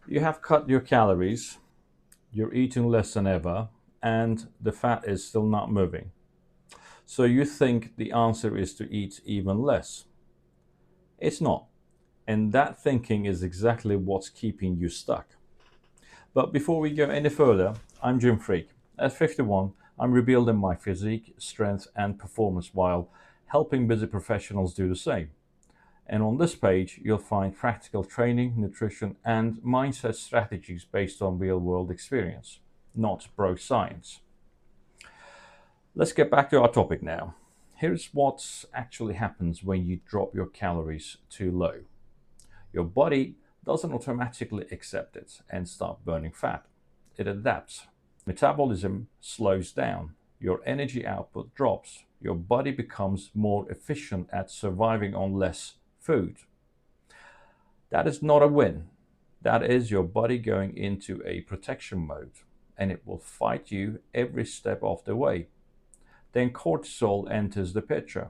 You have cut your calories, you're eating less than ever, and the fat is still not moving. So you think the answer is to eat even less. It's not. And that thinking is exactly what's keeping you stuck. But before we go any further, I'm Jim Freak. At 51, I'm rebuilding my physique, strength, and performance while helping busy professionals do the same. And on this page, you'll find practical training, nutrition, and mindset strategies based on real world experience, not bro science. Let's get back to our topic now. Here's what actually happens when you drop your calories too low. Your body doesn't automatically accept it and start burning fat. It adapts. Metabolism slows down. Your energy output drops. Your body becomes more efficient at surviving on less food. That is not a win. That is your body going into a protection mode, and it will fight you every step of the way. Then cortisol enters the picture.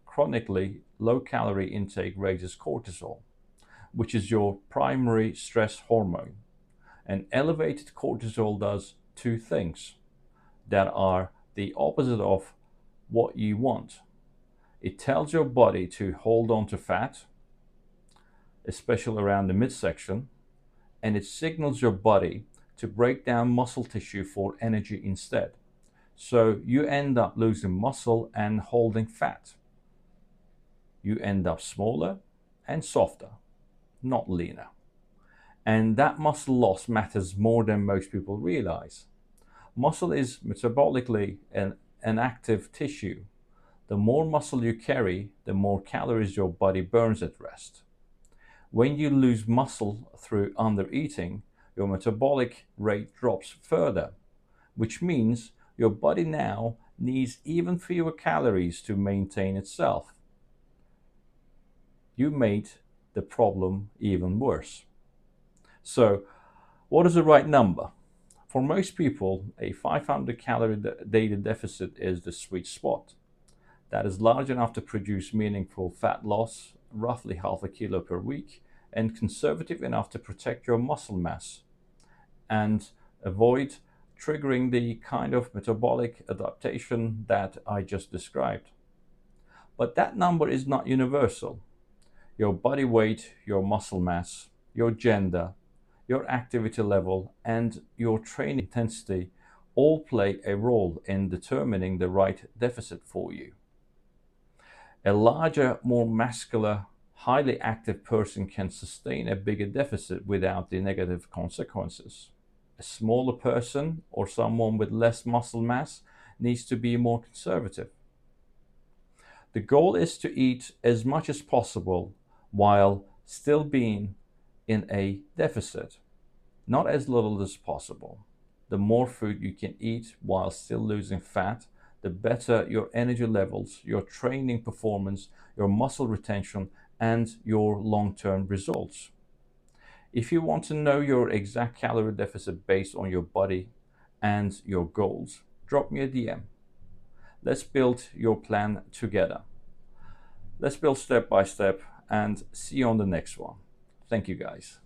Chronically low calorie intake raises cortisol, which is your primary stress hormone. And elevated cortisol does two things that are the opposite of what you want. It tells your body to hold on to fat, especially around the midsection, and it signals your body to break down muscle tissue for energy instead. So you end up losing muscle and holding fat. You end up smaller and softer, not leaner. And that muscle loss matters more than most people realize. Muscle is metabolically an active tissue. The more muscle you carry, the more calories your body burns at rest. When you lose muscle through undereating, your metabolic rate drops further, which means your body now needs even fewer calories to maintain itself. You made the problem even worse. So, what is the right number? For most people, a 500 calorie daily deficit is the sweet spot. That is large enough to produce meaningful fat loss, roughly half a kilo per week, and conservative enough to protect your muscle mass and avoid triggering the kind of metabolic adaptation that I just described. But that number is not universal. Your body weight, your muscle mass, your gender, your activity level, and your training intensity all play a role in determining the right deficit for you. A larger, more muscular, highly active person can sustain a bigger deficit without the negative consequences. A smaller person or someone with less muscle mass needs to be more conservative. The goal is to eat as much as possible while still being in a deficit, not as little as possible. The more food you can eat while still losing fat, the better your energy levels, your training performance, your muscle retention, and your long-term results. If you want to know your exact calorie deficit based on your body and your goals, drop me a DM. Let's build your plan together. Let's build step by step and see you on the next one. Thank you guys.